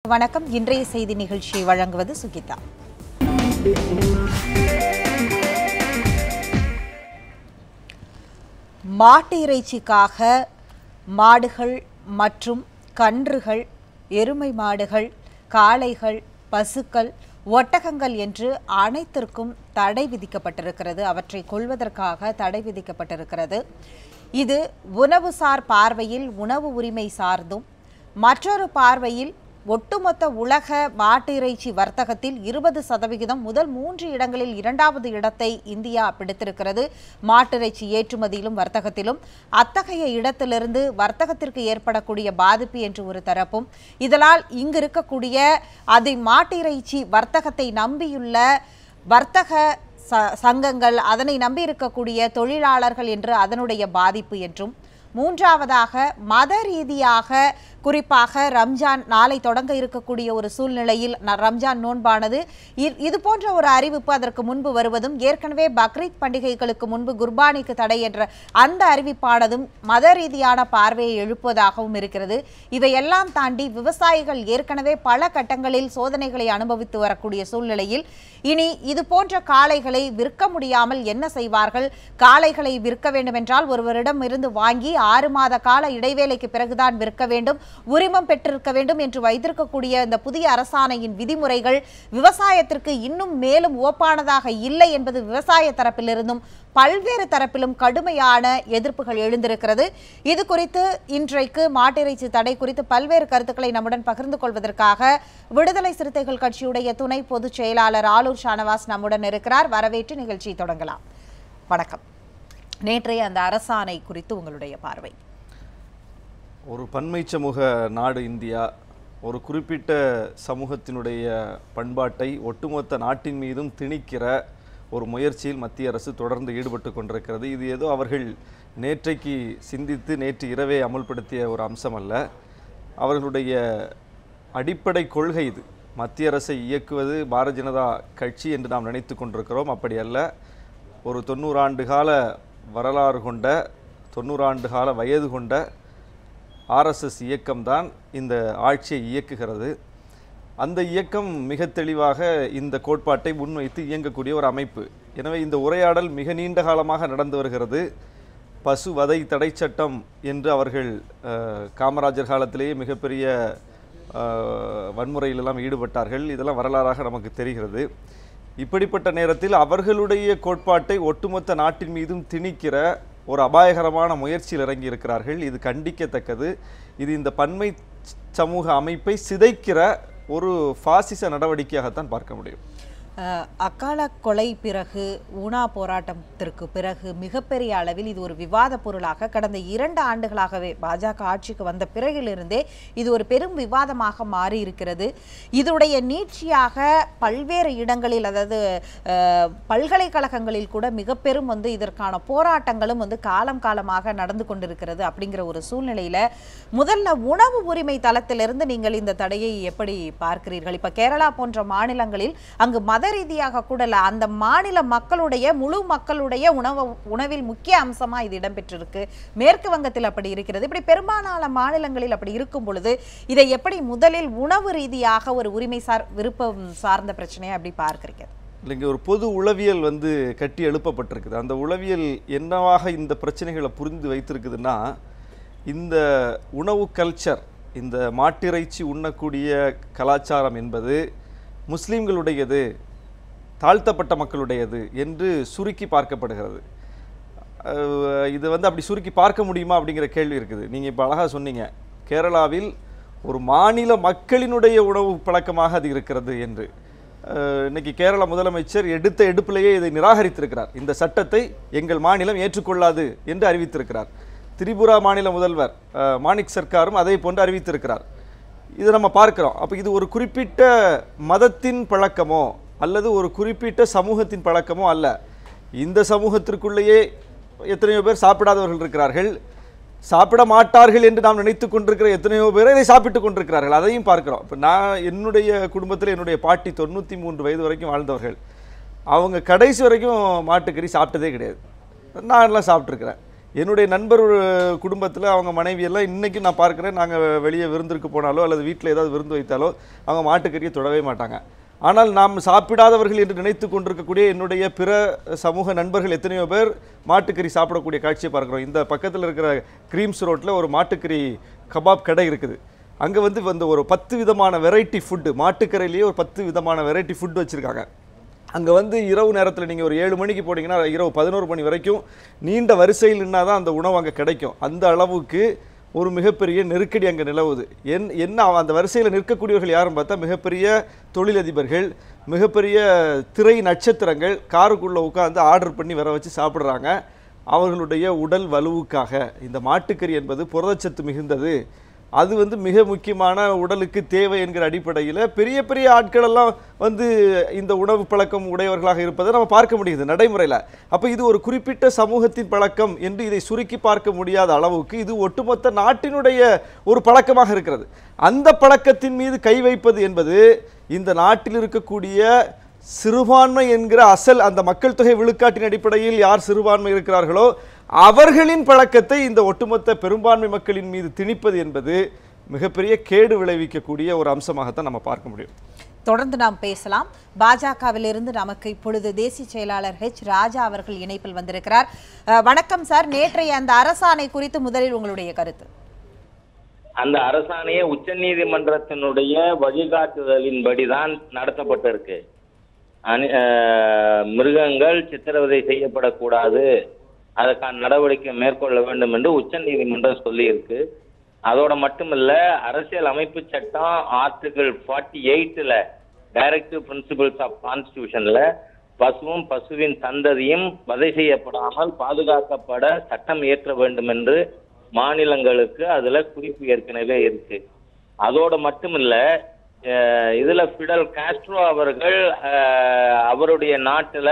வணக்கம். இன்றைய செய்தி நிகழ்ச்சியை வழங்குவது சுகிதா. மாட்டு இறைச்சிக்காக மாடுகள் மற்றும் கன்றுகள், எருமை மாடுகள், காளைகள், பசுக்கள், ஒட்டகங்கள் என்று அனைத்திற்கும் தடை விதிக்கப்பட்டிருக்கிறது. அவற்றை கொள்வதற்காக தடை விதிக்கப்பட்டிருக்கிறது. இது உணவுசார் பார்வையில் உணவு உரிமை சார்ந்தும், மற்றொரு பார்வையில் ஒட்டுமொத்த உலக மாட்டு இறைச்சி வர்த்தகத்தில் 20% முதல் 3 இடங்களில் 2வது இடத்தை இந்தியா பிடித்திருக்கிறது. மாட்டிறைச்சி ஏற்றுமதியிலும் வர்த்தகத்திலும். அத்தகைய இடத்திலிருந்து வர்த்தகத்திற்கு ஏற்படக்கூடிய பாதிப்பு என்று ஒரு தரப்பும், இதனால் இங்கு இருக்கக்கூடிய அதை மாட்டிறைச்சி வர்த்தகத்தை நம்பியுள்ள வர்த்தக சங்கங்கள், அதனை நம்பி இருக்கக்கூடிய தொழிலாளர்கள் என்று அதனுடைய பாதிப்பு என்றும், மூன்றாவதாக மத ரீதியாக, குறிப்பாக ரம்ஜான் நாளை தொடங்க இருக்கக்கூடிய ஒரு சூழ்நிலையில் ரம்ஜான் நோன்பானது இது போன்ற ஒரு அறிவிப்பு அதற்கு முன்பு வருவதும், ஏற்கனவே பக்ரீத் பண்டிகைகளுக்கு முன்பு குர்பானிக்கு தடை என்ற அந்த அறிவிப்பானதும் மத ரீதியான பார்வையை எழுப்புவதாகவும் இருக்கிறது. இவையெல்லாம் தாண்டி விவசாயிகள் ஏற்கனவே பல கட்டங்களில் சோதனைகளை அனுபவித்து வரக்கூடிய சூழ்நிலையில் இனி இது போன்ற காளைகளை விற்க முடியாமல் என்ன செய்வார்கள்? காளைகளை விற்க வேண்டுமென்றால் ஒருவரிடம் இருந்து வாங்கி 6 மாத கால இடைவேளைக்கு பிறகுதான் விற்க வேண்டும், உரிமம் பெற்றிருக்க வேண்டும் என்று வைத்திருக்கக்கூடிய இந்த புதிய அரசாணையின் விதிமுறைகள் விவசாயத்திற்கு இன்னும் மேலும் ஓப்பானதாக இல்லை என்பது விவசாய தரப்பிலிருந்தும் பல்வேறு தரப்பிலும் கடுமையான எதிர்ப்புகள் எழுந்திருக்கிறது. இது குறித்து இன்றைக்கு மாட்டிறைச்சி தடை குறித்து பல்வேறு கருத்துக்களை நம்முடன் பகிர்ந்து கொள்வதற்காக விடுதலை சிறுத்தைகள் கட்சியுடைய துணை பொதுச் செயலாளர் ஆலூர் ஷானவாஸ் நம்முடன் இருக்கிறார். வரவேற்று நிகழ்ச்சியை தொடங்கலாம். வணக்கம். நேற்றைய அந்த அரசாணை குறித்து உங்களுடைய பார்வை. ஒரு பன்மை சமூக நாடு இந்தியா ஒரு குறிப்பிட்ட சமூகத்தினுடைய பண்பாட்டை ஒட்டுமொத்த நாட்டின் மீதும் திணிக்கிற ஒரு முயற்சியில் மத்திய அரசு தொடர்ந்து ஈடுபட்டு கொண்டிருக்கிறது. இது ஏதோ அவர்கள் நேற்றைக்கு சிந்தித்து நேற்று இரவே அமுல்படுத்திய ஒரு அம்சம் அல்ல. அவர்களுடைய அடிப்படை கொள்கை இது. மத்திய அரசை இயக்குவது பாரதிய ஜனதா கட்சி என்று நாம் நினைத்து கொண்டிருக்கிறோம். அப்படி அல்ல. ஒரு 90 ஆண்டு கால வரலாறு கொண்ட, 90 ஆண்டு கால வயது கொண்ட ஆர்எஸ்எஸ் இயக்கம்தான் இந்த ஆட்சியை இயக்குகிறது. அந்த இயக்கம் மிக தெளிவாக இந்த கோட்பாட்டை முன்வைத்து இயங்கக்கூடிய ஒரு அமைப்பு. எனவே இந்த உரையாடல் மிக நீண்ட காலமாக நடந்து வருகிறது. பசு வதை தடை சட்டம் என்று அவர்கள் காமராஜர் காலத்திலேயே மிகப்பெரிய வன்முறையிலெல்லாம் ஈடுபட்டார்கள். இதெல்லாம் வரலாறாக நமக்கு தெரிகிறது. இப்படிப்பட்ட நேரத்தில் அவர்களுடைய கோட்பாட்டை ஒட்டுமொத்த நாட்டின் மீதும் திணிக்கிற ஒரு அபாயகரமான முயற்சியில் இறங்கி இருக்கிறார்கள். இது கண்டிக்கத்தக்கது. இது இந்த பன்மை சமூக அமைப்பை சிதைக்கிற ஒரு பாசிச நடவடிக்கையாகத்தான் பார்க்க முடியும். அக்கால கொலை பிறகு, ஊனா போராட்டத்திற்கு பிறகு மிகப்பெரிய அளவில் இது ஒரு விவாத பொருளாக கடந்த 2 ஆண்டுகளாகவே பாஜக ஆட்சிக்கு வந்த பிறகிலிருந்தே இது ஒரு பெரும் விவாதமாக மாறி இருக்கிறது. இதனுடைய நீட்சியாக பல்வேறு இடங்களில், அதாவது பல்கலைக்கழகங்களில் கூட மிக பெரும் இதற்கான போராட்டங்களும் காலம் காலமாக நடந்து கொண்டிருக்கிறது. அப்படிங்கிற ஒரு சூழ்நிலையில முதல்ல உணவு உரிமை தளத்திலிருந்து நீங்கள் இந்த தடையை எப்படி பார்க்கிறீர்கள்? இப்ப கேரளா போன்ற மாநிலங்களில் அங்கு மத ரீதியாக கூட அந்த மாநில மக்களுடைய, முழு மக்களுடைய உணவில் முக்கிய அம்சமா இது இடம்பெற்றிருக்கு. மேற்கு வங்கத்தில் அப்படி இருக்கிறது. இப்படி பெரும்பாலான மாநிலங்களில் அப்படி இருக்கும் பொழுது இதை எப்படி முதலில் உணவு ரீதியாக ஒரு உரிமை விருப்பம் சார்ந்த பிரச்சனையை அப்படி பார்க்கிறீங்க? இல்லைங்க, ஒரு பொது உளவியல் கட்டி எழுப்பப்பட்டிருக்குது. அந்த உளவியல் என்னவாக இந்த பிரச்சனைகளை புரிந்து வைத்திருக்குதுன்னா, இந்த உணவு கல்ச்சர், இந்த மாட்டிறைச்சி உண்ணக்கூடிய கலாச்சாரம் என்பது முஸ்லீம்களுடையது, தாழ்த்தப்பட்ட மக்களுடையது என்று சுருக்கி பார்க்கப்படுகிறது. இது அப்படி சுருக்கி பார்க்க முடியுமா அப்படிங்கிற கேள்வி இருக்குது. நீங்கள் இப்போ அழகாக சொன்னீங்க, கேரளாவில் ஒரு மாநில மக்களினுடைய உணவு பழக்கமாக அது இருக்கிறது என்று. இன்னைக்கு கேரள முதலமைச்சர் எடுத்த எடுப்பிலேயே இதை நிராகரித்திருக்கிறார். இந்த சட்டத்தை எங்கள் மாநிலம் ஏற்றுக்கொள்ளாது என்று அறிவித்திருக்கிறார். திரிபுரா மாநில முதல்வர் மாணிக் சர்க்காரும் அதை போன்று அறிவித்திருக்கிறார். இதை நம்ம பார்க்கிறோம். அப்போ இது ஒரு குறிப்பிட்ட மதத்தின் பழக்கமோ அல்லது ஒரு குறிப்பிட்ட சமூகத்தின் பழக்கமோ அல்ல. இந்த சமூகத்திற்குள்ளேயே எத்தனையோ பேர் சாப்பிடாதவர்கள் இருக்கிறார்கள். சாப்பிட மாட்டார்கள் என்று நாம் நினைத்து கொண்டிருக்கிற எத்தனையோ பேர் இதை சாப்பிட்டு கொண்டிருக்கிறார்கள். அதையும் பார்க்கிறோம். இப்போ நான் என்னுடைய குடும்பத்தில் என்னுடைய பாட்டி 93 வயது வரைக்கும் வாழ்ந்தவர்கள். அவங்க கடைசி வரைக்கும் மாட்டுக்கறி சாப்பிட்டதே கிடையாது. நான் எல்லாம் சாப்பிட்ருக்கிறேன். என்னுடைய நண்பர் குடும்பத்தில் அவங்க மனைவியெல்லாம் இன்றைக்கும் நான் பார்க்குறேன், நாங்கள் வெளியே விருந்திற்கு போனாலோ அல்லது வீட்டில் ஏதாவது விருந்து வைத்தாலோ அவங்க மாட்டுக்கறியை தொடவே மாட்டாங்க. ஆனால் நாம் சாப்பிடாதவர்கள் என்று நினைத்து கொண்டிருக்கக்கூடிய என்னுடைய பிற சமூக நண்பர்கள் எத்தனையோ பேர் மாட்டுக்கறி சாப்பிடக்கூடிய காட்சியை பார்க்குறோம். இந்த பக்கத்தில் இருக்கிற கிரீம்ஸ் ரோட்டில் ஒரு மாட்டுக்கறி கபாப் கடை இருக்குது. அங்கே வந்து ஒரு 10 விதமான வெரைட்டி ஃபுட்டு, மாட்டுக்கறியிலேயே ஒரு 10 விதமான வெரைட்டி ஃபுட் வச்சுருக்காங்க. அங்கே வந்து இரவு நேரத்தில் நீங்கள் ஒரு 7 மணிக்கு போனீங்கன்னா இரவு 11 மணி வரைக்கும் நீண்ட வரிசையில் நின்னா தான் அந்த உணவு அங்கே கிடைக்கும். அந்த அளவுக்கு ஒரு மிகப்பெரிய நெருக்கடி அங்கே நிலவுது. என்ன அந்த வரிசையில் நிற்கக்கூடியவர்கள் யாரும் பார்த்தா மிகப்பெரிய தொழிலதிபர்கள், மிகப்பெரிய திரை நட்சத்திரங்கள் காருக்குள்ளே உட்காந்து ஆர்டர் பண்ணி வர வச்சு சாப்பிட்றாங்க. அவர்களுடைய உடல் வலுவுக்காக. இந்த மாட்டுக்கறி என்பது புரதச்சத்து மிகுந்தது, அது வந்து மிக முக்கியமான உடலுக்கு தேவை என்கிற அடிப்படையில் பெரிய பெரிய ஆட்களெல்லாம் வந்து இந்த உணவு பழக்கம் உடையவர்களாக இருப்பதை நம்ம பார்க்க முடியுது நடைமுறையில். அப்போ இது ஒரு குறிப்பிட்ட சமூகத்தின் பழக்கம் என்று இதை சுருக்கி பார்க்க முடியாத அளவுக்கு இது ஒட்டுமொத்த நாட்டினுடைய ஒரு பழக்கமாக இருக்கிறது. அந்த பழக்கத்தின் மீது கை வைப்பது என்பது இந்த நாட்டில் இருக்கக்கூடிய சிறுபான்மை என்கிற அசல் அந்த மக்கள் தொகை விழுக்காட்டின் அடிப்படையில் யார் சிறுபான்மை இருக்கிறார்களோ அவர்களின் பழக்கத்தை இந்த ஒட்டுமொத்த பெரும்பான்மை மக்களின் மீது திணிப்பது என்பது மிகப்பெரிய கேடு விளைவிக்கக்கூடிய ஒரு அம்சமாகத்தான் நம்ம பார்க்க முடியும். தொடர்ந்து நாம் பேசலாம். பாஜகவிலிருந்து நமக்கு இப்பொழுது தேசிய செயலாளர் H. ராஜா அவர்கள் இணைப்பில் வந்திருக்கிறார். வணக்கம் சார். நேற்றைய அந்த அரசாணை குறித்து முதலில் உங்களுடைய கருத்து. அந்த அரசாணையை உச்சநீதிமன்றத்தினுடைய வழிகாட்டுதலின்படிதான் நடத்தப்பட்டிருக்கு. மிருகங்கள் சித்திரவதை செய்யப்படக்கூடாது, அதற்கான நடவடிக்கை மேற்கொள்ள வேண்டும் என்று உச்ச நீதிமன்றம் சொல்லியிருக்கு. அதோட மட்டுமில்ல, அரசியல் அமைப்பு சட்டம் ஆர்டிகிள் 48ல டைரக்டிவ் பிரின்சிபிள்ஸ் ஆஃப் கான்ஸ்டிடியூஷன்ல பசுவும் பசுவின் சந்ததியும் வதை செய்யப்படாமல் பாதுகாக்கப்பட சட்டம் இயற்ற வேண்டும் என்று மாநிலங்களுக்கு அதுல குறிப்பு ஏற்கனவே இருக்கு. அதோட மட்டுமில்ல, இதுல பிடல் காஸ்ட்ரோ அவர்கள் அவருடைய நாட்டுல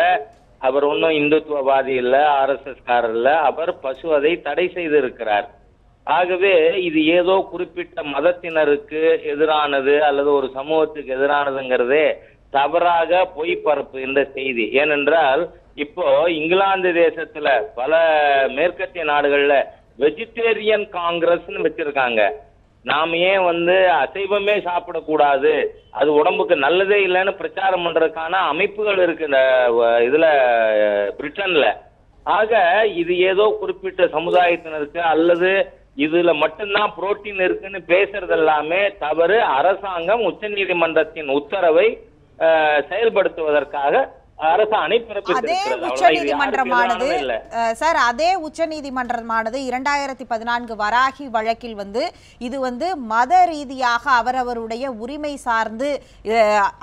அவர் ஒன்றும் இந்துத்துவவாதி இல்லை, RSS காரர் இல்லை, அவர் பசுவதை தடை செய்திருக்கிறார். ஆகவே இது ஏதோ குறிப்பிட்ட மதத்தினருக்கு எதிரானது அல்லது ஒரு சமூகத்துக்கு எதிரானதுங்கிறதே தவறாக பொய் பரப்பு இந்த செய்தி. ஏனென்றால் இப்போ இங்கிலாந்து தேசத்துல பல மேற்கத்திய நாடுகள்ல வெஜிடேரியன் காங்கிரஸ்ன்னு வச்சிருக்காங்க. நாம ஏன் வந்து அசைவமே சாப்பிடக்கூடாது, அது உடம்புக்கு நல்லதே இல்லைன்னு பிரச்சாரம் பண்றதுக்கான அமைப்புகள் இருக்கு இந்த இதுல பிரிட்டன்ல. ஆக இது ஏதோ குறிப்பிட்ட சமுதாயத்தினருக்கு அல்லது இதுல மட்டும்தான் புரோட்டீன் இருக்குன்னு பேசுறது எல்லாமே தவறு. அரசாங்கம் உச்ச நீதிமன்றத்தின் உத்தரவை செயல்படுத்துவதற்காக அரசாணை பிறப்பித்திருக்கிறது. சார், அதே உச்ச நீதிமன்றமானது 2014 வராகி வழக்கில் இது மத ரீதியாக அவரவருடைய உரிமை சார்ந்து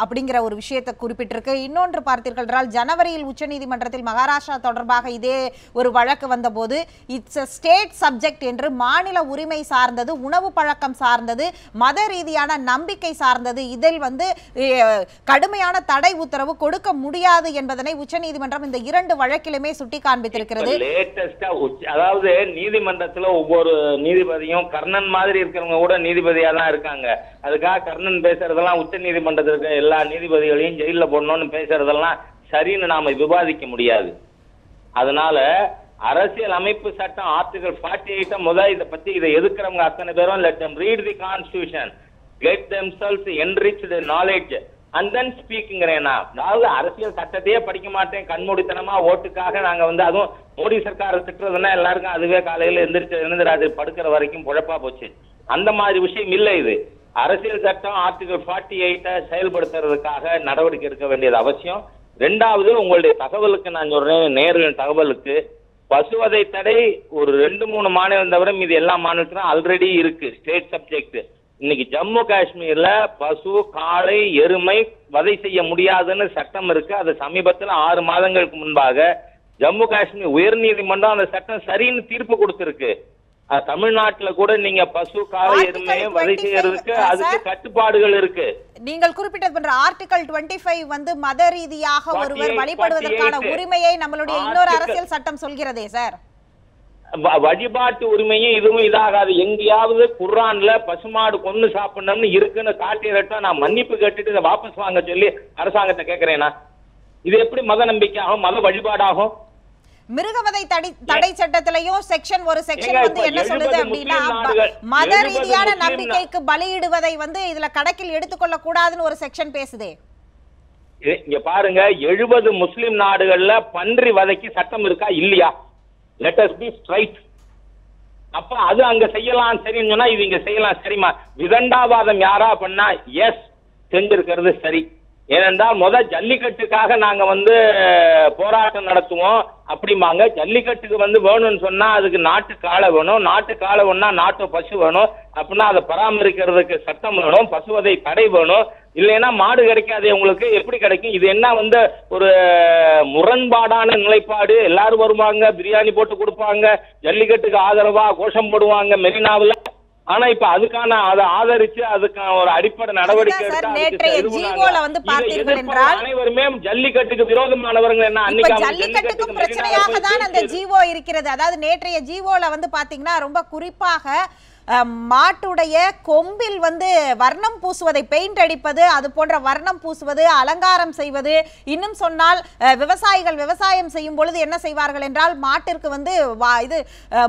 அப்படிங்கிற ஒரு விஷயத்தை குறிப்பிட்டிருக்கு. இன்னொன்று பார்த்தீர்கள் என்றால் ஜனவரியில் உச்ச நீதிமன்றத்தில் மகாராஷ்டிரா தொடர்பாக இதே ஒரு வழக்கு வந்தபோது இட்ஸ் a ஸ்டேட் சப்ஜெக்ட் என்று மாநில உரிமை சார்ந்தது, உணவு பழக்கம் சார்ந்தது, மத ரீதியான நம்பிக்கை சார்ந்தது, இதில் கடுமையான தடை உத்தரவு கொடுக்க முடியாது என்பதனை உச்சநீதிமன்றம் இந்த 2 வழக்கிலுமே சுட்டி காண்பித்திருக்கிறது. அதாவது நீதிமன்றத்துல ஒவ்வொரு நீதிபதியும் கர்ணன் மாதிரி இருக்கிறவங்க கூட நீதிபதியா தான் இருக்காங்க. அதுக்காக கர்ணன் பேசுறதெல்லாம் உச்ச நீதிமன்றத்தில் இருக்க எல்லா நீதிபதிகளையும் ஜெயில போடணும்னு பேசுறதெல்லாம் சரின்னு நாம விவாதிக்க முடியாது. அதனால அரசியல் அமைப்பு சட்டம் ஆர்டிகல் 48 இதை பத்தி இதை எதிர்க்கிறவங்க அத்தனை பேரும் let them read the constitution, get themselves enriched knowledge and then speakingறேனா. அதாவது அரசியல் சட்டத்தையே படிக்க மாட்டேன், கண்மூடித்தனமா ஓட்டுக்காக நாங்க அதுவும் மோடி சர்க்காரை திட்டுறதுன்னா எல்லாருக்கும் அதுவே காலையில எழுந்திராது படுக்கிற வரைக்கும் குழப்பா போச்சு. அந்த மாதிரி விஷயம் இல்லை. இது அரசியல் சட்டம் ஆர்டிகல் 48 செயல்படுத்துறதுக்காக நடவடிக்கை எடுக்க வேண்டியது அவசியம். 2வது, உங்களுடைய தகவலுக்கு நான் சொல்றேன், நேரில் தகவலுக்கு பசுவதை தடை ஒரு 2-3 மாநிலம் தவிர மீது எல்லா மாநிலத்திலும் ஆல்ரெடி இருக்கு ஸ்டேட் சப்ஜெக்ட். இன்னைக்கு ஜம்மு காஷ்மீர்ல பசு, காளை, எருமை வதை செய்ய முடியாதுன்னு சட்டம் இருக்கு. அது சமீபத்தில் 6 மாதங்களுக்கு முன்பாக ஜம்மு காஷ்மீர் உயர் நீதிமன்றம் அந்த சட்டம் சரின்னு தீர்ப்பு கொடுத்திருக்கு. தமிழ்நாட்டுல கூட நீங்க பசு, காளை, எருமையை வதை செய்யறதுக்கு அதுக்கு கட்டுப்பாடுகள் இருக்கு. நீங்கள் குறிப்பிட்டது ஆர்டிகல் 25 மத ரீதியாக ஒருவர் வழிபடுவதற்கான உரிமையை நம்மளுடைய இன்னொரு அரசியல் சட்டம் சொல்கிறதே சார். வழிபாட்டு உரிமையும் இதுவும் இதாகாது. எங்கேயாவது குர்ஆன்ல பசுமாடு கொன்னு சாப்பிடணும்னு இருக்குன்னு காட்டிடட்டும், நான் மன்னிப்பு கேட்டுட்டு இதை வாபஸ் வாங்க சொல்லி அரசாங்கத்தை கேட்கிறேனா? இது எப்படி மத நம்பிக்கை ஆகும், மத வழிபாடாகும்? மிருகவதை தடை சட்டத்திலையும் செக்ஷன் ஒரு செக்ஷன் வந்து என்ன சொல்லுது அப்படின்னா மத ரீதியான நம்பிக்கைக்கு பலியிடுவதை வந்து இதுல கணக்கில் எடுத்துக்கொள்ள கூடாதுன்னு ஒரு செக்ஷன் பேசுதே. இங்க பாருங்க, 70 முஸ்லிம் நாடுகள்ல பன்றி வதைக்கு சட்டம் இருக்கா இல்லையா? Let us B straight. அப்ப அது அங்க செய்யலாம் சரின்னு சொன்னா இது இங்க செய்யலாம் சரிமா? விதண்டாவாதம் யாரா பண்ணா எஸ் செஞ்சிருக்கிறது சரி. ஏனென்றால் ஜல்லிக்கட்டுக்காக நாங்க வந்து போராட்டம் நடத்துவோம் அப்படிம்பாங்க. ஜல்லிக்கட்டுக்கு வந்து வேணும்னு சொன்னா அதுக்கு நாட்டு காளை வேணும், நாட்டு காளை வேணும்னா நாட்டு பசு வேணும், அப்படின்னா அதை பராமரிக்கிறதுக்கு சட்டம் வேணும், பசுவதை தடை வேணும். இல்லைன்னா மாடு கிடைக்காது உங்களுக்கு, எப்படி கிடைக்கும்? இது என்ன வந்து ஒரு முரண்பாடான நிலைப்பாடு. எல்லாரும் வருவாங்க, பிரியாணி போட்டு கொடுப்பாங்க, ஜல்லிக்கட்டுக்கு ஆதரவா கோஷம் போடுவாங்க மெரினாவில். ஆனா இப்ப அதுக்கான அதை ஆதரிச்சு அதுக்கான ஒரு அடிப்படை நடவடிக்கை அனைவருமே ஜல்லிக்கட்டுக்கு விரோதமானவர்கள். என்ன ஜல்லிக்கட்டுக்கும் பிரச்சனையாக தான் அந்த ஜீவோ இருக்கிறது. அதாவது நேற்றைய ஜீவோல வந்து பாத்தீங்கன்னா ரொம்ப குறிப்பாக மாட்டுடைய கொம்பில் வந்து வர்ணம் பூசுவதை, பெயிண்ட் அடிப்பது, அது போன்ற வர்ணம் பூசுவது, அலங்காரம் செய்வது, இன்னும் சொன்னால் விவசாயிகள் விவசாயம் செய்யும் பொழுது என்ன செய்வார்கள் என்றால் மாட்டிற்கு வந்து இது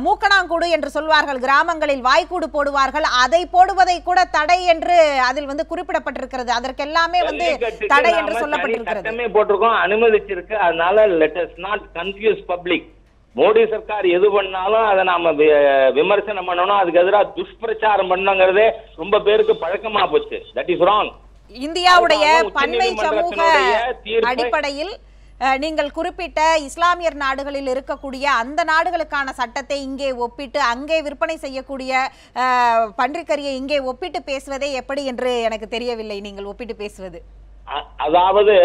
மூக்கணாங்கூடு என்று சொல்வார்கள், கிராமங்களில் வாய்க்கூடு போடுவார்கள், அதை போடுவதை கூட தடை என்று அதில் வந்து குறிப்பிடப்பட்டிருக்கிறது. அதற்கெல்லாமே வந்து தடை என்று சொல்லப்பட்டிருக்கிறது, போட்டிருக்கோம், அனுமதிச்சிருக்கு. அதனால let us not confuse public. Modi Sarkar எது பண்ணாலும் அதை நாம விமர்சனம் பண்ணணும், அதுக்கு எதிராக துஷ்பிரச்சாரம் பண்ணங்கிறதே ரொம்ப பேருக்கு பழக்கமா போச்சு. That is wrong. இந்தியாவுடைய பன்மை சமூக அடிப்படையில் நீங்கள் குறிப்பிட்ட இஸ்லாமியர் நாடுகளில் இருக்கக்கூடிய அந்த நாடுகளுக்கான சட்டத்தை இங்கே ஒப்பிட்டு அங்கே விற்பனை செய்யக்கூடிய பன்றிக்கறியை இங்கே ஒப்பிட்டு பேசுவதே எப்படி என்று எனக்கு தெரியவில்லை. நீங்கள் ஒப்பிட்டு பேசுவது அதாவது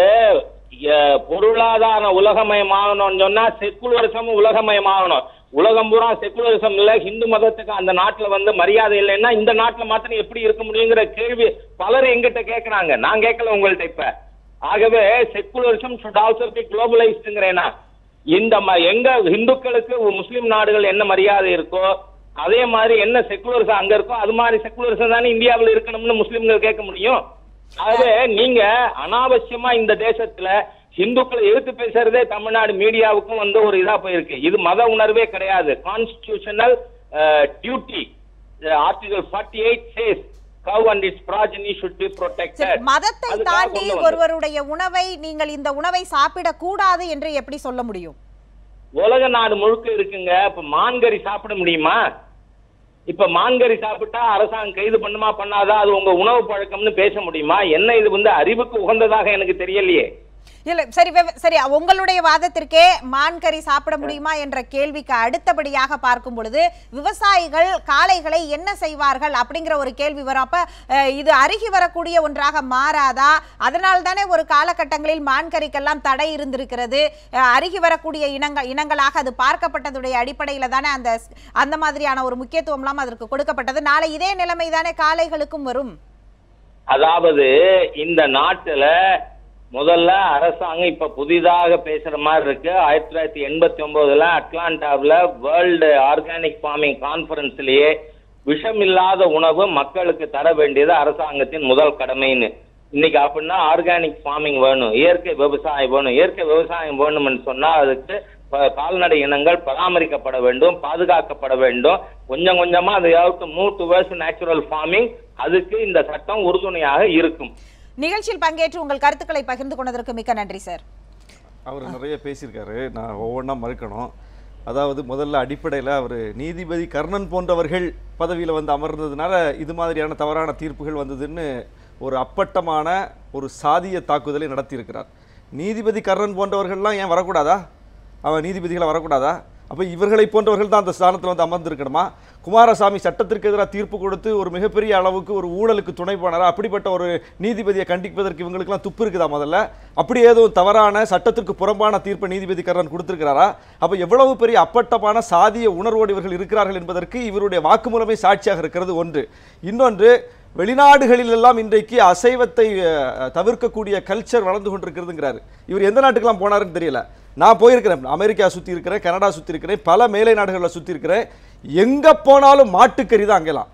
பொருளாதார உலகமயமாகணும்னு சொன்னா செக்குலரிசமும் உலகமயமாகணும். உலகம் பூரா செக்குலரிசம் இல்ல, ஹிந்து மதத்துக்கு அந்த நாட்டுல வந்து மரியாதை இல்லைன்னா இந்த நாட்டுல மாத்திரம் எப்படி இருக்க முடியுங்கிற கேள்வி பலர் எங்கிட்ட கேட்கறாங்க. நான் கேட்கல உங்கள்ட்ட இப்ப. ஆகவே செக்குலரிசம் should also be globalizedங்கிறேனா, இந்த எங்க இந்துக்களுக்கு முஸ்லிம் நாடுகள் என்ன மரியாதை இருக்கோ அதே மாதிரி என்ன செக்குலரிசம் அங்க இருக்கோ அது மாதிரி செக்குலரிசம் தானே இந்தியாவில் இருக்கணும்னு முஸ்லிம்கள் கேட்க முடியும். ஆகவே நீங்க அனாவசியமா இந்த தேசத்துல இந்துக்களை எதிர்த்து பேசுறதே தமிழ்நாடு மீடியாவுக்கும் வந்து ஒரு இதா போயிருக்கு. இது மத உணர்வே கிடையாது. Constitutional duty article 48 says cow and its progeny should be protected. மதத்தை தாண்டி ஒருவருடைய உணவை நீங்கள் இந்த உணவை சாப்பிட கூடாது என்று எப்படி சொல்ல முடியும்? உலக நாடு முழுக்க இருக்குங்க. இப்ப மான்கறி சாப்பிட முடியுமா? இப்ப மான்கறி சாப்பிட்டா அரசாங்கம் கைது பண்ணுமா பண்ணாதா? அது உங்க உணவு பழக்கம்னு பேச முடியுமா? என்ன இது வந்து அறிவுக்கு உகந்ததாக எனக்கு தெரியலையே. இல்ல சரி சரி, உங்களுடைய வாதத்திற்கே மான்கறி சாப்பிட முடியுமா என்ற கேள்விக்கு அடுத்தபடியாக பார்க்கும் பொழுது விவசாயிகள் காளைகளை என்ன செய்வார்கள் அப்படிங்கிற ஒரு கேள்வி வரும். அப்ப இது அருகி வரக்கூடிய ஒன்றாக மாறாதா? அதனால் தானே ஒரு காலகட்டங்களில் மான்கறிக்கெல்லாம் தடை இருந்திருக்கிறது. அருகி வரக்கூடிய இனங்களாக அது பார்க்கப்பட்டதுடைய அடிப்படையில தானே அந்த மாதிரியான ஒரு முக்கியத்துவம்லாம் அதற்கு கொடுக்கப்பட்டது. நாளை இதே நிலைமை தானே காளைகளுக்கும் வரும். அதாவது இந்த நாட்டுல முதல்ல அரசாங்கம் இப்ப புதிதாக பேசுற மாதிரி இருக்கு. 1989 அட்லாண்டாவில் வேர்ல்டு ஆர்கானிக் ஃபார்மிங் கான்பரன்ஸ்லயே விஷம் இல்லாத உணவு மக்களுக்கு தர வேண்டியது அரசாங்கத்தின் முதல் கடமைன்னு. இன்னைக்கு அப்படின்னா ஆர்கானிக் ஃபார்மிங் வேணும், இயற்கை விவசாயம் வேணும். இயற்கை விவசாயம் வேணும்னு சொன்னா அதுக்கு கால்நடை இனங்கள் பராமரிக்கப்பட வேண்டும், பாதுகாக்கப்பட வேண்டும். கொஞ்சம் கொஞ்சமா அது மூவ் டுவர்ட்ஸ் நேச்சுரல் ஃபார்மிங். அதுக்கு இந்த சட்டம் உறுதுணையாக இருக்கும். நிகழ்ச்சியில் பங்கேற்று உங்கள் கருத்துக்களை பகிர்ந்து கொண்டதற்கு மிக்க நன்றி சார். அவர் நிறைய பேசியிருக்காரு, நான் ஒவ்வொன்றா மறுக்கணும். அதாவது முதல்ல அடிப்படையில் அவர் நீதிபதி கர்ணன் போன்றவர்கள் பதவியில் வந்து அமர்ந்ததுனால இது மாதிரியான தவறான தீர்ப்புகள் வந்ததுன்னு ஒரு அப்பட்டமான ஒரு சாதிய தாக்குதலை நடத்தியிருக்கிறார். நீதிபதி கர்ணன் போன்றவர்கள்லாம் ஏன் வரக்கூடாதா? அவன் நீதிபதிகளை வரக்கூடாதா? அப்போ இவர்களை போன்றவர்கள் தான் அந்த ஸ்தானத்தில் வந்து அமர்ந்திருக்கணுமா? குமாரசாமி சட்டத்திற்கு எதிராக தீர்ப்பு கொடுத்து ஒரு மிகப்பெரிய அளவுக்கு ஒரு ஊழலுக்கு துணை போனாரா? அப்படிப்பட்ட ஒரு நீதிபதியை கண்டிப்பதற்கு இவங்களுக்கெல்லாம் துப்பு இருக்குதா? முதல்ல அப்படி ஏதோ தவறான சட்டத்திற்கு புறம்பான தீர்ப்பை நீதிபதி கர்ணன் கொடுத்திருக்கிறாரா? அப்போ எவ்வளவு பெரிய அப்பட்டமான சாதிய உணர்வோடு இவர்கள் இருக்கிறார்கள் என்பதற்கு இவருடைய வாக்குமூலமே சாட்சியாக இருக்கிறது ஒன்று. இன்னொன்று, வெளிநாடுகளிலெல்லாம் இன்றைக்கு அசைவத்தை தவிர்க்கக்கூடிய கல்ச்சர் வளர்ந்து கொண்டிருக்கிறதுங்கிறாரு. இவர் எந்த நாட்டுக்கெல்லாம் போனாருன்னு தெரியல. நான் போயிருக்கிறேன், அமெரிக்கா சுற்றி இருக்கிறேன், கனடா சுற்றி இருக்கிறேன், பல மேலை நாடுகளில் சுற்றி இருக்கிறேன். எங்கே போனாலும் மாட்டுக்கறி தான். அங்கெல்லாம்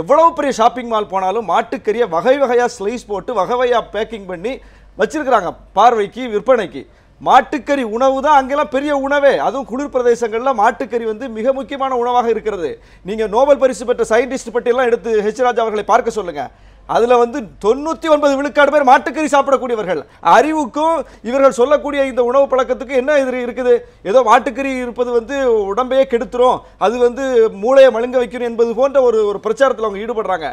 எவ்வளவு பெரிய ஷாப்பிங் மால் போனாலும் மாட்டுக்கறியை வகை வகையாக ஸ்லைஸ் போட்டு வகை வகையாக பேக்கிங் பண்ணி வச்சிருக்கிறாங்க பார்வைக்கு, விற்பனைக்கு. மாட்டுக்கறி உணவு தான் அங்கெல்லாம் பெரிய உணவே. அதுவும் குளிர் பிரதேசங்கள்ல மாட்டுக்கறி வந்து மிக முக்கியமான உணவாக இருக்கிறது. நீங்க நோபல் பரிசு பெற்ற சயின்டிஸ்ட் பட்டியெல்லாம் எடுத்து ஹெச் ராஜா அவர்களை பார்க்க சொல்லுங்க. அதுல வந்து 99 விழுக்காடு பேர் மாட்டுக்கறி சாப்பிடக்கூடியவர்கள். அறிவுக்கும் இவர்கள் சொல்லக்கூடிய இந்த உணவு பழக்கத்துக்கு என்ன எதிரி இருக்குது? ஏதோ மாட்டுக்கறி இருப்பது வந்து உடம்பையே கெடுத்துரும், அது வந்து மூளையை மழுங்க வைக்கணும் என்பது போன்ற ஒரு பிரச்சாரத்தில் அவங்க ஈடுபடுறாங்க.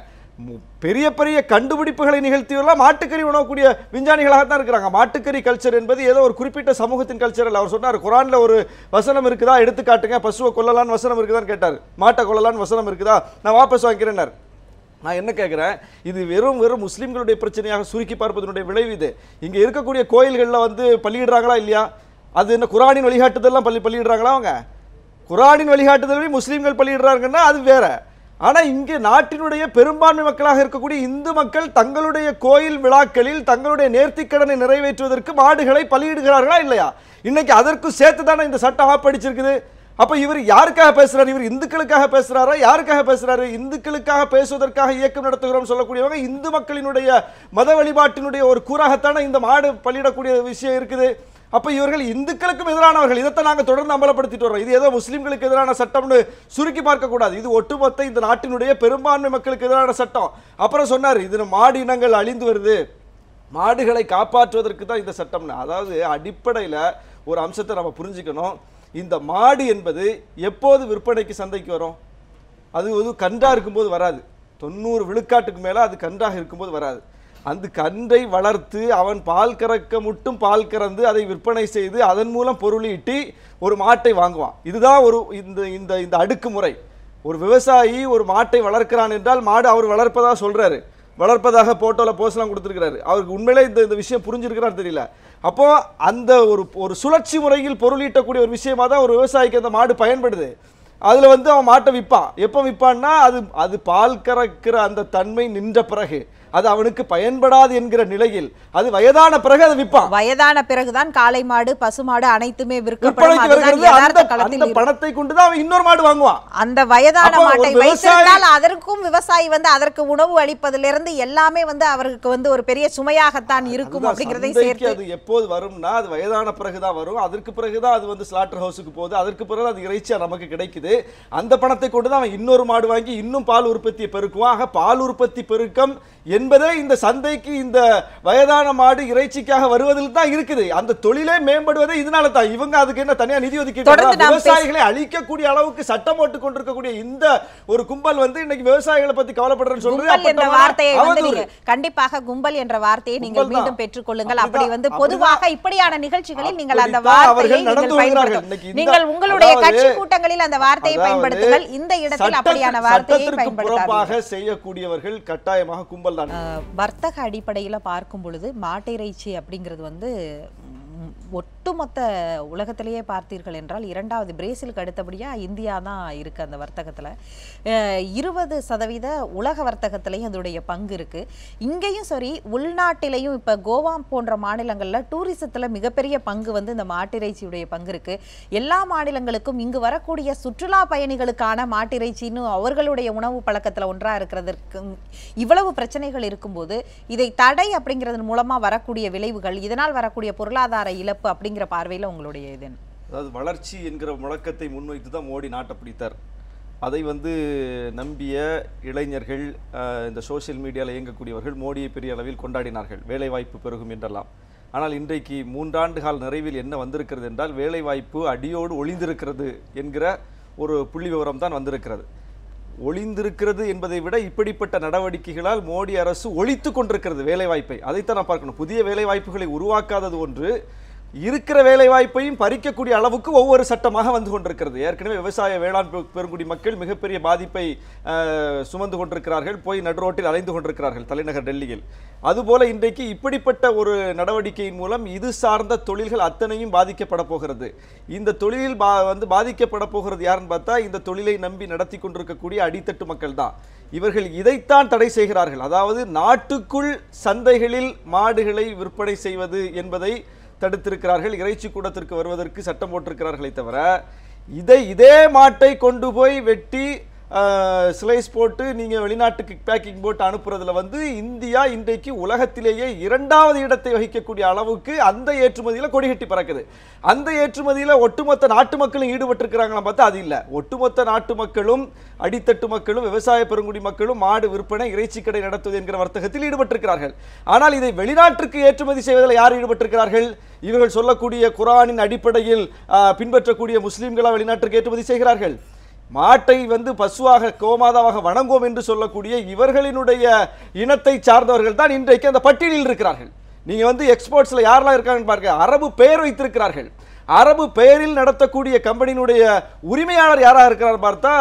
பெரிய பெரிய கண்டுபிடிப்புகளை நிகழ்த்தியெல்லாம் மாட்டுக்கறி உணவக்கூடிய விஞ்ஞானிகளாக தான் இருக்கிறாங்க. மாட்டுக்கறி கல்ச்சர் என்பது ஏதோ ஒரு குறிப்பிட்ட சமூகத்தின் கல்ச்சர் அல்ல. அவர் சொன்னார், குரான்ல ஒரு வசனம் இருக்குதா எடுத்து காட்டுங்க, பசுவை கொல்லலான்னு வசனம் இருக்குதான்னு கேட்டார். மாட்டை கொல்லலான்னு வசனம் இருக்குதா, நான் வாபஸ் வாங்கிக்கிறேன்னார். நான் என்ன கேட்குறேன், இது வெறும் முஸ்லீம்களுடைய பிரச்சனையாக சுருக்கி பார்ப்பதனுடைய விளைவு இது. இங்கே இருக்கக்கூடிய கோயில்களில் வந்து பள்ளியிடுறாங்களா இல்லையா? அது என்ன குரானின் வழிகாட்டுதெல்லாம் பள்ளியிடுறாங்களா? அவங்க குரானின் வழிகாட்டுதலே முஸ்லீம்கள் பள்ளியிடுறாங்கன்னா அது வேற. ஆனால் இங்கே நாட்டினுடைய பெரும்பான்மை மக்களாக இருக்கக்கூடிய இந்து மக்கள் தங்களுடைய கோயில் விழாக்களில் தங்களுடைய நேர்த்திக்கடனை நிறைவேற்றுவதற்கு மாடுகளை பலியிடுகிறார்களா இல்லையா? இன்னைக்கு அதற்கு சேர்த்து தானே இந்த சட்டம் ஆப்படிச்சிருக்குது. அப்ப இவர் யாருக்காக பேசுறாரு? இவர் இந்துக்களுக்காக பேசுறாரா? யாருக்காக பேசுறாரு? இந்துக்களுக்காக பேசுவதற்காக இயக்கம் நடத்துகிறோம் சொல்லக்கூடியவங்க இந்து மக்களினுடைய மத வழிபாட்டினுடைய ஒரு கூறாகத்தானே இந்த மாடு பலியிடக்கூடிய விஷயம் இருக்குது. அப்ப இவர்கள் இந்துக்களுக்கும் எதிரானவர்கள். இதைத்தான் நாங்கள் தொடர்ந்து அமலப்படுத்திட்டு வரோம். இது ஏதோ முஸ்லீம்களுக்கு எதிரான சட்டம்னு சுருக்கி பார்க்க கூடாது. இது ஒட்டுமொத்த இந்த நாட்டினுடைய பெரும்பான்மை மக்களுக்கு எதிரான சட்டம். அப்புறம் சொன்னார், இது மாடு இனங்கள் அழிந்து வருது, மாடுகளை காப்பாற்றுவதற்கு தான் இந்த சட்டம்னு. அதாவது அடிப்படையில் ஒரு அம்சத்தை நம்ம புரிஞ்சுக்கணும். இந்த மாடு என்பது எப்போது விற்பனைக்கு சந்தைக்கு வரும்? அது கன்றா இருக்கும்போது வராது. 90 விழுக்காட்டுக்கு மேலே அது கன்றாக இருக்கும்போது வராது. அந்த கன்றை வளர்த்து அவன் பால் கறக்க மட்டும் பால் கறந்து அதை விற்பனை செய்து அதன் மூலம் பொருளீட்டி ஒரு மாட்டை வாங்குவான். இதுதான் இந்த அடுக்குமுறை. ஒரு விவசாயி ஒரு மாட்டை வளர்க்கிறான் என்றால் மாடு அவர் வளர்ப்பதாக சொல்றாரு, வளர்ப்பதாக போட்டோல போஸ்ட்லாம் கொடுத்துருக்கிறாரு. அவருக்கு உண்மையிலே இந்த விஷயம் புரிஞ்சிருக்கிறான்னு தெரியல. அப்போ அந்த ஒரு சுழற்சி முறையில் பொருளீட்டக்கூடிய ஒரு விஷயமா தான் ஒரு விவசாயிக்கு அந்த மாடு பயன்படுது. அதுல வந்து அவன் மாட்டை விற்பான். எப்போ விற்பான்னா அது பால் கறக்கிற அந்த தன்மை நின்ற பிறகு, அது அவனுக்கு பயன்படாது என்கிற நிலையில், அது வயதான பிறகு அதை விற்பான். வயதான பிறகுதான் காளை மாடு பசு மாடு அனைத்துமே விற்பனைக்கு அந்த பணத்தை கொண்டுதான் அவன் இன்னொரு மாடு வாங்குவான். அந்த வயதான மாட்டை வைத்திருந்தால் அதற்கும் விவசாயி வந்து அதற்கு உணவு அளிப்பதிலிருந்து எல்லாமே வந்து அவருக்கு வந்து ஒரு பெரிய சுமையாகத்தான் இருக்கும் அப்படிங்கறதை சேர்த்து. அது எப்போது வரும்னா அது வயதான பிறகுதான் வரும். அதற்கு பிறகுதான் அது வந்து ஸ்லாட்டர் ஹவுஸுக்கு போகுது. அதற்கு பிறகு அது இறைச்சியா நமக்கு கிடைக்குது. அந்த பணத்தை கொண்டுதான் அவன் இன்னொரு மாடு வாங்கி இன்னும் பால் உற்பத்தியை பெருக்குவான். ஆக பால் உற்பத்தி பெருக்கம் என்பதே இந்த சந்தைக்கு இந்த வயதான மாடு இறைச்சிக்காக வருவதில் தான் இருக்குது. அந்த தொழிலே மேம்படுவதே இதனால தான். இவங்க அதுக்கு என்ன தனியா நிதி ஒதுக்கி விவசாயிகளை அழிக்கக்கூடிய அளவுக்கு சட்டம் போட்டுக் கொண்டிருக்கக்கூடிய இந்த ஒரு கும்பல் வந்து இன்னைக்கு விவசாயிகளை பத்தி கவலைப்படுறேன்னு சொல்றது. கண்டிப்பாக கும்பல் என்ற வார்த்தையை நீங்கள் மீண்டும் பெற்றுக் கொள்ளுங்கள். அப்படி வந்து பொதுவாக இப்படியான நிகழ்ச்சிகளில் நீங்கள் அந்த வார்த்தையை நீங்கள் உங்களுடைய கட்சி கூட்டங்களில் அந்த வார்த்தையை பயன்படுத்துங்கள். இந்த இடத்தில் அப்படியான வார்த்தையை பயன்படுத்தாதீர்கள். செய்யக்கூடியவர்கள் கட்டாயமாக கும்பல். வர்த்தக அடிப்படையில் பார்க்கும் பொழுது மாட்டிறைச்சி அப்படிங்கிறது வந்து ஒட்டுமொத்த உலகத்திலேயே பார்த்தீர்கள் என்றால் இரண்டாவது பிரேசிலுக்கு அடுத்தபடியாக இந்தியா தான் இருக்குது அந்த வர்த்தகத்தில். 20% உலக வர்த்தகத்திலையும் அதோடைய பங்கு இருக்குது. இங்கேயும் சரி உள்நாட்டிலையும் இப்போ கோவா போன்ற மாநிலங்களில் டூரிசத்தில் மிகப்பெரிய பங்கு வந்து இந்த மாட்டிறைச்சியுடைய பங்கு இருக்குது. எல்லா மாநிலங்களுக்கும் இங்கு வரக்கூடிய சுற்றுலா பயணிகளுக்கான மாட்டிறைச்சின்னு அவர்களுடைய உணவு பழக்கத்தில் ஒன்றாக இருக்கிறதற்கு இவ்வளவு பிரச்சனைகள் இருக்கும்போது இதை தடை அப்படிங்கிறது மூலமாக வரக்கூடிய விளைவுகள், இதனால் வரக்கூடிய பொருளாதார இழப்பு அப்படிங்கிற பார்வையில் உங்களுடைய இது? அதாவது வளர்ச்சி என்கிற முழக்கத்தை முன்வைத்து தான் மோடி நாட்டை பிடித்தார். அதை வந்து நம்பிய இளைஞர்கள், இந்த சோசியல் மீடியாவில் இயங்கக்கூடியவர்கள் மோடியை பெரிய அளவில் கொண்டாடினார்கள், வேலைவாய்ப்பு பெருகும் என்றெல்லாம். ஆனால் இன்றைக்கு 3 ஆண்டு கால நிறைவில் என்ன வந்திருக்கிறது என்றால் வேலைவாய்ப்பு அடியோடு ஒளிந்திருக்கிறது என்கிற ஒரு புள்ளி விவரம் தான் வந்திருக்கிறது. ஒளிந்திருக்கிறது என்பதை விட இப்படிப்பட்ட நடவடிக்கைகளால் மோடி அரசு ஒழித்து கொண்டிருக்கிறது வேலைவாய்ப்பை. அதைத்தான் நான் பார்க்கணும். புதிய வேலைவாய்ப்புகளை உருவாக்காதது ஒன்று, இருக்கிற வேலை வாய்ப்பையும் பறிக்கக்கூடிய அளவுக்கு ஒவ்வொரு சட்டமாக வந்து கொண்டிருக்கிறது. ஏற்கனவே விவசாய வேளாண் பெருங்குடி மக்கள் மிகப்பெரிய பாதிப்பை சுமந்து கொண்டிருக்கிறார்கள், போய் நடுரோட்டில் அலைந்து கொண்டிருக்கிறார்கள் தலைநகர் டெல்லியில். அதுபோல இன்றைக்கு இப்படிப்பட்ட ஒரு நடவடிக்கையின் மூலம் இது சார்ந்த தொழில்கள் அத்தனையும் பாதிக்கப்பட போகிறது. இந்த தொழிலில் பாதிக்கப்பட போகிறது யாருன்னு பார்த்தா இந்த தொழிலை நம்பி நடத்தி கொண்டிருக்கக்கூடிய அடித்தட்டு மக்கள் தான். இவர்கள் இதைத்தான் தடை செய்கிறார்கள். அதாவது நாட்டுக்குள் சந்தைகளில் மாடுகளை விற்பனை செய்வது என்பதை தடுத்திருக்கிறார்கள். இறைச்சி கூடத்திற்கு வருவதற்கு சட்டம் போட்டிருக்கிறார்களே தவிர இதே மாட்டை கொண்டு போய் வெட்டி ஸ்லைஸ் போட்டு நீங்கள் வெளிநாட்டுக்கு பேக்கிங் போட்டு அனுப்புறதுல வந்து இந்தியா இன்றைக்கு உலகத்திலேயே 2வது இடத்தை வகிக்கக்கூடிய அளவுக்கு அந்த ஏற்றுமதியில் கொடிகட்டி பறக்குது. அந்த ஏற்றுமதியில் ஒட்டுமொத்த நாட்டு மக்களும் ஈடுபட்டிருக்கிறாங்களா பார்த்தா அது இல்லை. ஒட்டுமொத்த நாட்டு மக்களும் அடித்தட்டு மக்களும் விவசாய பெருங்குடி மக்களும் மாடு விற்பனை இறைச்சி கடை நடத்துவது என்கிற வர்த்தகத்தில் ஈடுபட்டிருக்கிறார்கள். ஆனால் இதை வெளிநாட்டுக்கு ஏற்றுமதி செய்வதில் யார் ஈடுபட்டிருக்கிறார்கள்? இவர்கள் சொல்லக்கூடிய குர்ஆனின் அடிப்படையில் பின்பற்றக்கூடிய முஸ்லிம்களா வெளிநாட்டுக்கு ஏற்றுமதி செய்கிறார்கள்? மாட்டை வந்து பசுவாக கோமாதாவாக வணங்குவோம் என்று சொல்லக்கூடிய இவர்களினுடைய இனத்தை சார்ந்தவர்கள் தான் இன்றைக்கு அந்த பட்டியலில் இருக்கிறார்கள். நீங்க வந்து எக்ஸ்போர்ட்ஸ்ல யாரெல்லாம் இருக்காங்கன்னு பாருங்க. அரபு பெயர் வைத்திருக்கிறார்கள். அரபு பெயரில் நடத்தக்கூடிய கம்பெனியினுடைய உரிமையாளர் யாராக இருக்கிறார் பார்த்தா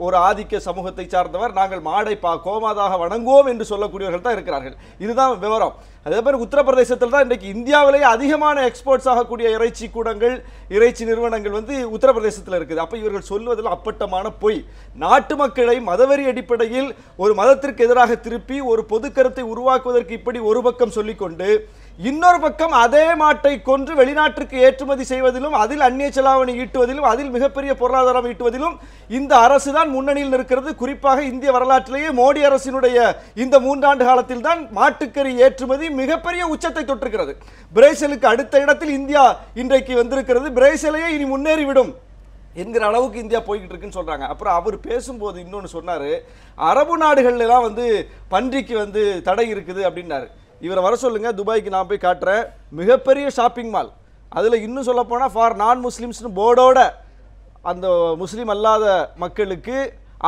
ஒரு ஆதிக்க சமூகத்தை சார்ந்தவர். நாங்கள் மாடை கோமாதாக வணங்குவோம் என்று சொல்லக்கூடியவர்கள் தான் இருக்கிறார்கள். இதுதான் விவரம். அதே மாதிரி உத்தரப்பிரதேசத்தில் தான் இன்றைக்கு இந்தியாவிலேயே அதிகமான எக்ஸ்போர்ட்ஸ் ஆகக்கூடிய இறைச்சி கூடங்கள் இறைச்சி நிறுவனங்கள் வந்து உத்தரப்பிரதேசத்தில் இருக்குது. அப்போ இவர்கள் சொல்வதில் அப்பட்டமான பொய். நாட்டு மக்களை மதவெறி அடிப்படையில் ஒரு மதத்திற்கு எதிராக திருப்பி ஒரு பொது கருத்தை உருவாக்குவதற்கு இப்படி ஒரு பக்கம் சொல்லிக்கொண்டு இன்னொரு பக்கம் அதே மாட்டை கொன்று வெளிநாட்டிற்கு ஏற்றுமதி செய்வதிலும் அதில் அந்நிய செலாவணி ஈட்டுவதிலும் அதில் மிகப்பெரிய பொருளாதாரம் ஈட்டுவதிலும் இந்த அரசு தான் முன்னணியில் இருக்கிறது. குறிப்பாக இந்திய வரலாற்றிலேயே மோடி அரசினுடைய இந்த 3 ஆண்டு காலத்தில் தான் மாட்டுக்கறி ஏற்றுமதி மிகப்பெரிய உச்சத்தை தொட்டிருக்கிறது. பிரேசிலுக்கு அடுத்த இடத்தில் இந்தியா இன்றைக்கு வந்திருக்கிறது. பிரேசிலையே இனி முன்னேறிவிடும் என்கிற அளவுக்கு இந்தியா போய்கிட்டு இருக்குன்னு சொல்றாங்க. அப்புறம் அவர் பேசும்போது இன்னொன்று சொன்னாரு, அரபு நாடுகள்ல எல்லாம் வந்து பன்றிக்கு வந்து தடை இருக்குது அப்படின்னாரு. இவரை வர சொல்லுங்க, துபாய்க்கு நான் போய் காட்டுறேன். மிகப்பெரிய ஷாப்பிங் மால், அதில் இன்னும் சொல்ல போனால் ஃபார் நான் முஸ்லிம்ஸ்னு போர்டோட அந்த முஸ்லீம் அல்லாத மக்களுக்கு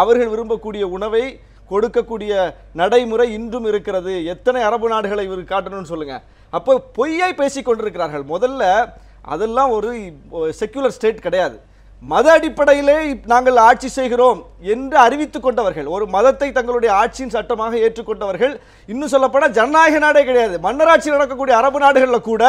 அவர்கள் விரும்பக்கூடிய உணவை கொடுக்கக்கூடிய நடைமுறை இன்றும் இருக்கிறது. எத்தனை அரபு நாடுகளை இவர் காட்டணும்னு சொல்லுங்க. அப்போ பொய்யை பேசி கொண்டிருக்கிறார்கள். முதல்ல அதெல்லாம் ஒரு செக்யுலர் ஸ்டேட் கிடையாது. மத அடிப்படையிலே நாங்கள் ஆட்சி செய்கிறோம் என்று அறிவித்துக் கொண்டவர்கள், ஒரு மதத்தை தங்களுடைய ஆட்சியின் சட்டமாக ஏற்றுக்கொண்டவர்கள். இன்னும் சொல்லப்போனால் ஜனநாயக நாடே கிடையாது. மன்னராட்சி நடக்கக்கூடிய அரபு நாடுகளில் கூட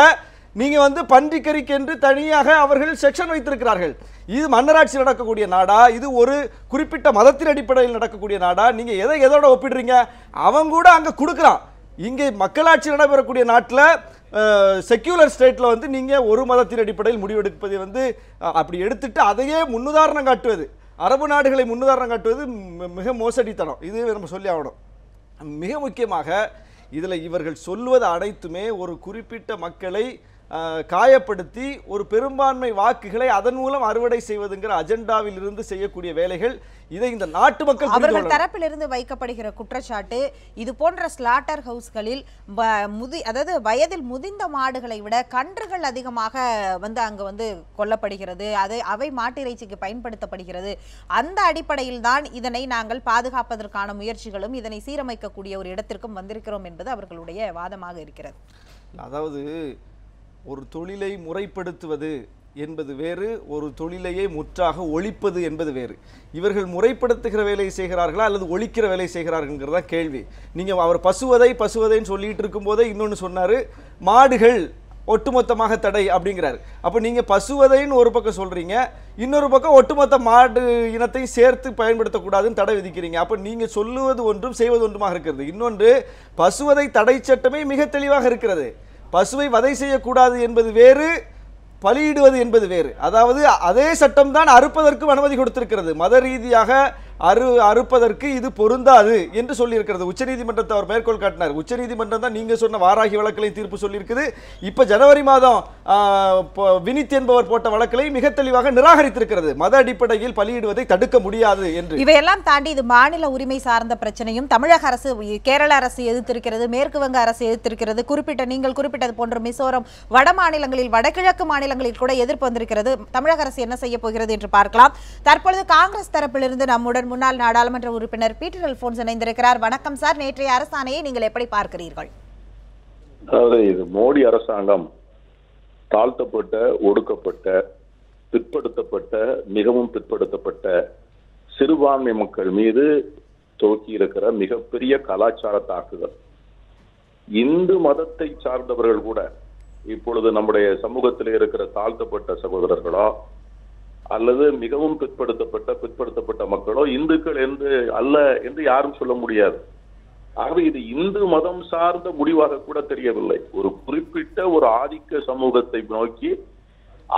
நீங்க வந்து பன்றிக்கறிக்கு என்று தனியாக அவர்கள் செக்ஷன் வைத்திருக்கிறார்கள். இது மன்னராட்சி நடக்கக்கூடிய நாடா? இது ஒரு குறிப்பிட்ட மதத்தின் அடிப்படையில் நடக்கக்கூடிய நாடா? நீங்க எதோட ஒப்பிடுறீங்க? அவன் கூட அங்க கொடுக்குறான். இங்கே மக்களாட்சி நடைபெறக்கூடிய நாட்டில் செக்யூலர் ஸ்டேட்ல வந்து நீங்க ஒரு மதத்தின் அடிப்படையில் முடிவெடுப்பதை வந்து அப்படி எடுத்துட்டு அதையே முன்னுதாரணம் காட்டுவது, அரபு நாடுகளை முன்னுதாரணம் காட்டுவது மிக மோசடித்தனம். இது நம்ம சொல்லி ஆகணும். மிக முக்கியமாக இதுல இவர்கள் சொல்வது அனைத்துமே ஒரு குறிப்பிட்ட மக்களை காயப்படுத்தி ஒரு பெரும்பான்மை வாக்குகளை அதன் மூலம் அறுவடை செய்வதுங்கிற அஜெண்டாவில் இருந்து செய்யக்கூடிய வேலைகள். இதை இந்த நாட்டு மக்கள் அவர்கள் தரப்பிலிருந்து வைக்கப்படுகிற குற்றச்சாட்டு, இது போன்ற ஸ்லாட்டர் ஹவுஸ்களில் அதாவது வயதில் முதிர்ந்த மாடுகளை விட கன்றுகள் அதிகமாக வந்து அங்கு வந்து கொல்லப்படுகிறது, அவை மாட்டு இறைச்சிக்கு பயன்படுத்தப்படுகிறது. அந்த அடிப்படையில் தான் இதனை நாங்கள் பாதுகாப்பதற்கான முயற்சிகளும் இதனை சீரமைக்கக்கூடிய ஒரு இடத்திற்கும் வந்திருக்கிறோம் என்பது அவர்களுடைய வாதமாக இருக்கிறது. அதாவது ஒரு தொழிலை முறைப்படுத்துவது என்பது வேறு, ஒரு தொழிலையே முற்றாக ஒழிப்பது என்பது வேறு. இவர்கள் முறைப்படுத்துகிற வேலையை செய்கிறார்களா அல்லது ஒழிக்கிற வேலை செய்கிறார்கள்ங்கிறதா கேள்வி. நீங்கள் அவர் பசுவதைன்னு சொல்லிட்டு இருக்கும்போதே இன்னொன்று சொன்னார், மாடுகள் ஒட்டுமொத்தமாக தடை அப்படிங்கிறாரு. அப்போ நீங்கள் பசுவதைன்னு ஒரு பக்கம் சொல்கிறீங்க, இன்னொரு பக்கம் ஒட்டுமொத்த மாடு இனத்தை சேர்த்து பயன்படுத்தக்கூடாதுன்னு தடை விதிக்கிறீங்க. அப்போ நீங்கள் சொல்லுவது ஒன்றும் செய்வது ஒன்றுமாக இருக்கிறது. இன்னொன்று, பசுவதை தடை சட்டமே மிக தெளிவாக இருக்கிறது. பசுவை வதை செய்யக்கூடாது என்பது வேறு, பலியிடுவது என்பது வேறு. அதாவது அதே சட்டம் தான் அறுப்பதற்கும் அனுமதி கொடுத்திருக்கிறது. மத ரீதியாக அறுப்பதற்கு இது பொருந்தாது என்று சொல்லியிருக்கிறது. உச்சநீதிமன்றத்தை அவர் மேற்கோள் காட்டினார். உச்சநீதிமன்றம் தான் நீங்க சொன்ன வாராகி வழக்கிலையும் தீர்ப்பு சொல்லியிருக்குது. இப்ப ஜனவரி மாதம் வினித் என்பவர் போட்ட வழக்கிலை மிக தெளிவாக நிராகரித்திருக்கிறது. மத அடிப்படையில் பலியிடுவதை தடுக்க முடியாது என்று. இவையெல்லாம் தாண்டி இது மாநில உரிமை சார்ந்த பிரச்சனையும் தமிழக அரசு, கேரள அரசு எதிர்த்திருக்கிறது, மேற்கு வங்க அரசு எதிர்த்திருக்கிறது, நீங்கள் குறிப்பிட்டது போன்ற மிசோரம், வட மாநிலங்களில், வடகிழக்கு மாநிலங்களில் கூட எதிர்ப்பு வந்திருக்கிறது. தமிழக அரசு என்ன செய்ய போகிறது என்று பார்க்கலாம். தற்பொழுது காங்கிரஸ் தரப்பிலிருந்து நம்முடன் முன்னாள் நாடாளுமன்ற உறுப்பினர் பீட்டர் அல்போன்ஸ் இணைந்திருக்கிறார். வணக்கம் சார். நேற்றைய அரசாணையை நீங்கள் எப்படி பார்க்கிறீர்கள்? அதாவது இது மோடி அரசாங்கம் தாழ்த்தப்பட்ட, ஒடுக்கப்பட்ட, பிற்படுத்தப்பட்ட, மிகவும் பிற்படுத்தப்பட்ட சிறுபான்மை மக்கள் மீது துவக்கி இருக்கிற மிகப்பெரிய கலாச்சார தாக்குதல். இந்து மதத்தை சார்ந்தவர்கள் கூட இப்பொழுது நம்முடைய சமூகத்தில் இருக்கிற தாழ்த்தப்பட்ட சகோதரர்களோ அல்லது மிகவும் பிற்படுத்தப்பட்ட மக்களோ இந்துக்கள் என்று அல்ல என்று யாரும் சொல்ல முடியாது. ஆகவே இது இந்து மதம் சார்ந்த முடிவாக கூட தெரியவில்லை. ஒரு குறிப்பிட்ட ஒரு ஆதிக்க சமூகத்தை நோக்கி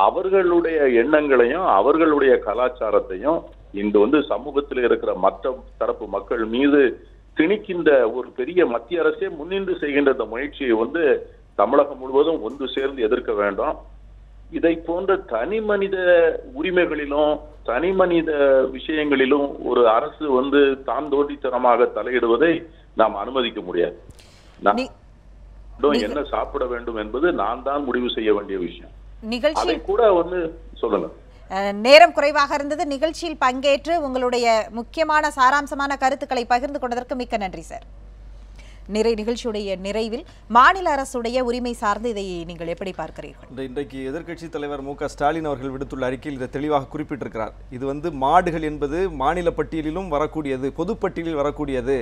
அவர்களுடைய எண்ணங்களையும் அவர்களுடைய கலாச்சாரத்தையும் இந்த சமூகத்தில் இருக்கிற மற்ற தரப்பு மக்கள் மீது திணிக்கின்ற ஒரு பெரிய மத்திய அரசே முன்னின்று செய்கின்ற இந்த முயற்சியை தமிழகம் முழுவதும் ஒன்று சேர்ந்து எதிர்க்க வேண்டும். இதை போன்ற தனி மனித உரிமைகளிலும் தனி மனித விஷயங்களிலும் ஒரு அரசு தான் தோண்டித்தனமாக தலையிடுவதை நாம் அனுமதிக்க முடியாது. என்ன சாப்பிட வேண்டும் என்பது நான் தான் முடிவு செய்ய வேண்டிய விஷயம். அதை கூட சொல்லுங்க. நேரம் குறைவாக இருந்தது. நிகழ்ச்சியில் பங்கேற்று உங்களுடைய முக்கியமான சாராம்சமான கருத்துக்களை பகிர்ந்து கொண்டதற்கு மிக்க நன்றி சார். நிகழ்ச்சியுடைய நிறைவில் மாநில அரசுடைய உரிமை சார்ந்து இதை நீங்கள் எப்படி பார்க்கிறீர்கள்? இன்றைக்கு எதிர்க்கட்சி தலைவர் மு.க. ஸ்டாலின் அவர்கள் விடுத்துள்ள அறிக்கையில் இதை தெளிவாக குறிப்பிட்டிருக்கிறார். இது மாடுகள் என்பது மாநில பட்டியலிலும் வரக்கூடியது, பொதுப்பட்டியலில் வரக்கூடியது.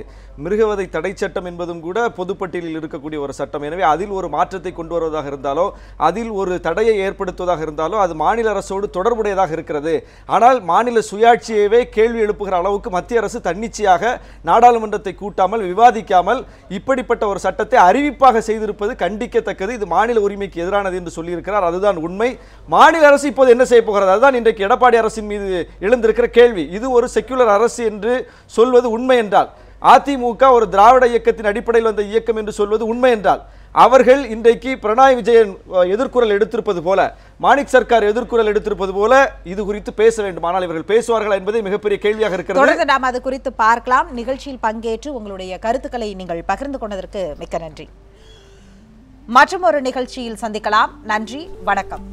மிருகவதை தடை சட்டம் என்பதும் கூட பொதுப்பட்டியலில் இருக்கக்கூடிய ஒரு சட்டம். எனவே அதில் ஒரு மாற்றத்தை கொண்டு வருவதாக இருந்தாலோ, அதில் ஒரு தடையை ஏற்படுத்துவதாக இருந்தாலோ அது மாநில அரசோடு தொடர்புடையதாக இருக்கிறது. ஆனால் மாநில சுயாட்சியவே கேள்வி எழுப்புகிற அளவுக்கு மத்திய அரசு தன்னிச்சையாக நாடாளுமன்றத்தை கூட்டாமல் விவாதிக்காமல் இப்படிப்பட்ட ஒரு சட்டத்தை அறிவிப்பாக செய்திருப்பது கண்டிக்கத்தக்கது. இது மாநில உரிமைக்கு எதிரானது என்று சொல்லியிருக்கிறார். அதுதான் உண்மை. மாநில அரசு இப்போது என்ன செய்ய போகிறது? அதுதான் இன்றைக்கு எடப்பாடி அரசின் மீது எழுந்திருக்கிற கேள்வி. இது ஒரு செக்குலர் அரசு என்று சொல்வது உண்மை என்றால், அதிமுக ஒரு திராவிட இயக்கத்தின் அடிப்படையில் வந்த இயக்கம் என்று சொல்வது உண்மை என்றால், அவர்கள் இன்றைக்கு பினராயி விஜயன் எதிர்குரல் எடுத்திருப்பது போல, மாணிக் சர்க்கார் எதிர்குரல் எடுத்திருப்பது போல இது குறித்து பேச வேண்டும். ஆனால் இவர்கள் பேசுவார்கள் என்பது மிகப்பெரிய கேள்வியாக இருக்கிறது. தொடர்ந்து நாம் அது குறித்து பார்க்கலாம். நிகழ்ச்சியில் பங்கேற்று உங்களுடைய கருத்துக்களை நீங்கள் பகிர்ந்து கொண்டதற்கு மிக்க நன்றி. மற்றும் ஒரு நிகழ்ச்சியில் சந்திக்கலாம். நன்றி, வணக்கம்.